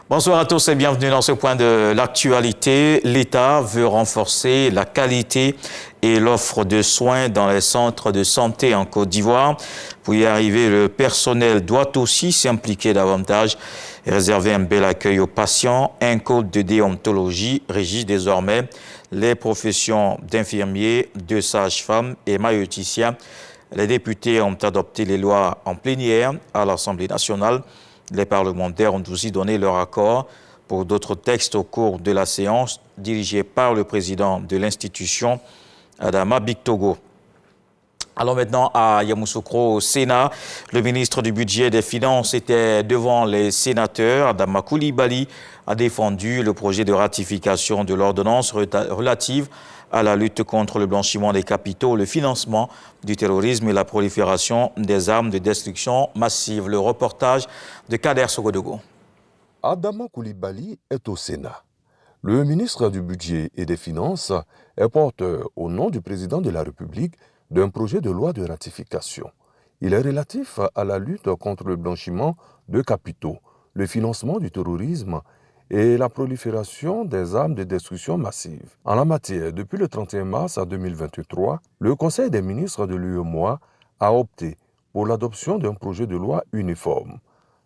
Bonsoir à tous et bienvenue dans ce point de l'actualité. L'État veut renforcer la qualité et l'offre de soins dans les centres de santé en Côte d'Ivoire. Pour y arriver, le personnel doit aussi s'impliquer davantage et réserver un bel accueil aux patients. Un code de déontologie régit désormais les professions d'infirmiers, de sages-femmes et maïeuticiens. Les députés ont adopté les lois en plénière à l'Assemblée nationale. Les parlementaires ont aussi donné leur accord pour d'autres textes au cours de la séance dirigée par le président de l'institution, Adama Bictogo. Allons maintenant à Yamoussoukro, au Sénat. Le ministre du Budget et des Finances était devant les sénateurs. Adama Coulibaly a défendu le projet de ratification de l'ordonnance relative à la lutte contre le blanchiment des capitaux, le financement du terrorisme et la prolifération des armes de destruction massive. Le reportage de Kader Sogodogo. Adama Coulibaly est au Sénat. Le ministre du Budget et des Finances est porteur au nom du président de la République d'un projet de loi de ratification. Il est relatif à la lutte contre le blanchiment de capitaux, le financement du terrorisme et la prolifération des armes de destruction massive. En la matière, depuis le 31 mars 2023, le Conseil des ministres de l'UEMOA a opté pour l'adoption d'un projet de loi uniforme.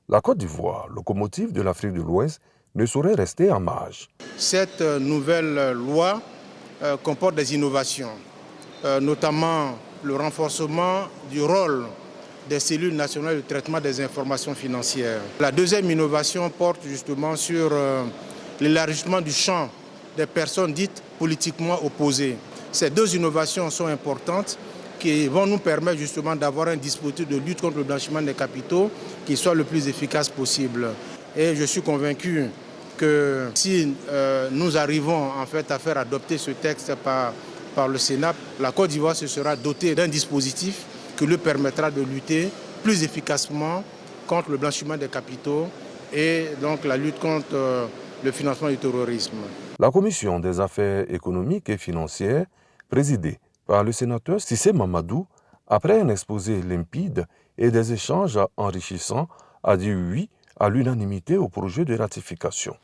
La Côte d'Ivoire, locomotive de l'Afrique de l'Ouest, ne saurait rester en marge. Cette nouvelle loi comporte des innovations, notamment le renforcement du rôle des cellules nationales de traitement des informations financières. La deuxième innovation porte justement sur l'élargissement du champ des personnes dites politiquement opposées. Ces deux innovations sont importantes qui vont nous permettre justement d'avoir un dispositif de lutte contre le blanchiment des capitaux qui soit le plus efficace possible. Et je suis convaincu que si nous arrivons en fait à faire adopter ce texte par le Sénat, la Côte d'Ivoire se sera dotée d'un dispositif qui lui permettra de lutter plus efficacement contre le blanchiment des capitaux et donc la lutte contre le financement du terrorisme. La Commission des affaires économiques et financières, présidée par le sénateur Cissé Mamadou, après un exposé limpide et des échanges enrichissants, a dit oui à l'unanimité au projet de ratification.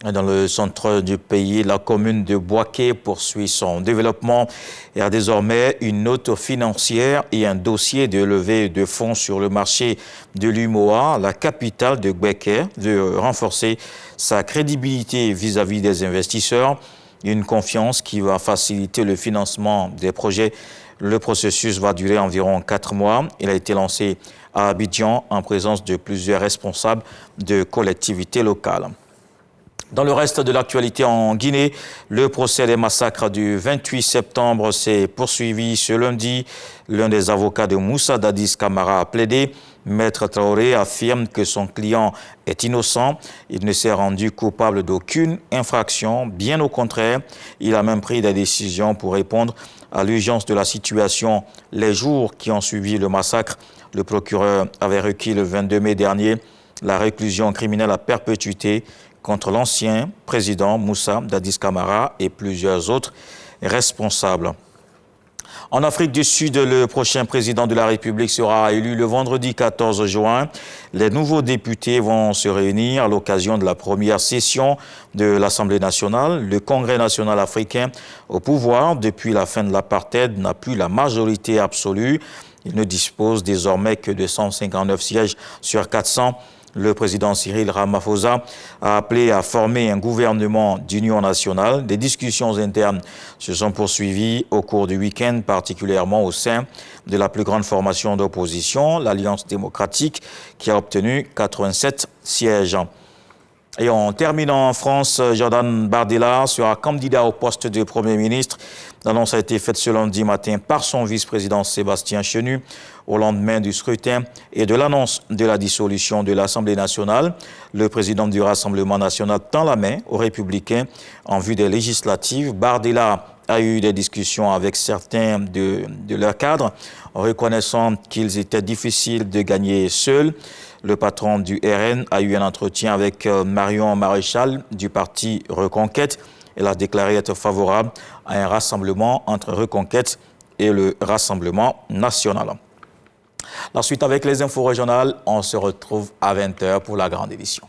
Dans le centre du pays, la commune de Boaké poursuit son développement et a désormais une note financière et un dossier de levée de fonds sur le marché de l'UMOA, la capitale de Boaké, de renforcer sa crédibilité vis-à-vis des investisseurs, une confiance qui va faciliter le financement des projets. Le processus va durer environ 4 mois. Il a été lancé à Abidjan en présence de plusieurs responsables de collectivités locales. Dans le reste de l'actualité en Guinée, le procès des massacres du 28 septembre s'est poursuivi ce lundi. L'un des avocats de Moussa Dadis Camara a plaidé. Maître Traoré affirme que son client est innocent. Il ne s'est rendu coupable d'aucune infraction. Bien au contraire, il a même pris des décisions pour répondre à l'urgence de la situation. Les jours qui ont suivi le massacre, le procureur avait requis le 22 mai dernier la réclusion criminelle à perpétuité contre l'ancien président Moussa Dadis Camara et plusieurs autres responsables. En Afrique du Sud, le prochain président de la République sera élu le vendredi 14 juin. Les nouveaux députés vont se réunir à l'occasion de la première session de l'Assemblée nationale. Le Congrès national africain, au pouvoir depuis la fin de l'apartheid, n'a plus la majorité absolue. Il ne dispose désormais que de 159 sièges sur 400. Le président Cyril Ramaphosa a appelé à former un gouvernement d'union nationale. Des discussions internes se sont poursuivies au cours du week-end, particulièrement au sein de la plus grande formation d'opposition, l'Alliance démocratique, qui a obtenu 87 sièges. Et en terminant en France, Jordan Bardella sera candidat au poste de Premier ministre. L'annonce a été faite ce lundi matin par son vice-président Sébastien Chenu au lendemain du scrutin et de l'annonce de la dissolution de l'Assemblée nationale. Le président du Rassemblement national tend la main aux Républicains en vue des législatives. Bardella a eu des discussions avec certains de leurs cadres, reconnaissant qu'ils étaient difficiles de gagner seuls. Le patron du RN a eu un entretien avec Marion Maréchal du parti Reconquête. Elle a déclaré être favorable à un rassemblement entre Reconquête et le Rassemblement national. La suite avec les infos régionales, on se retrouve à 20h pour la grande édition.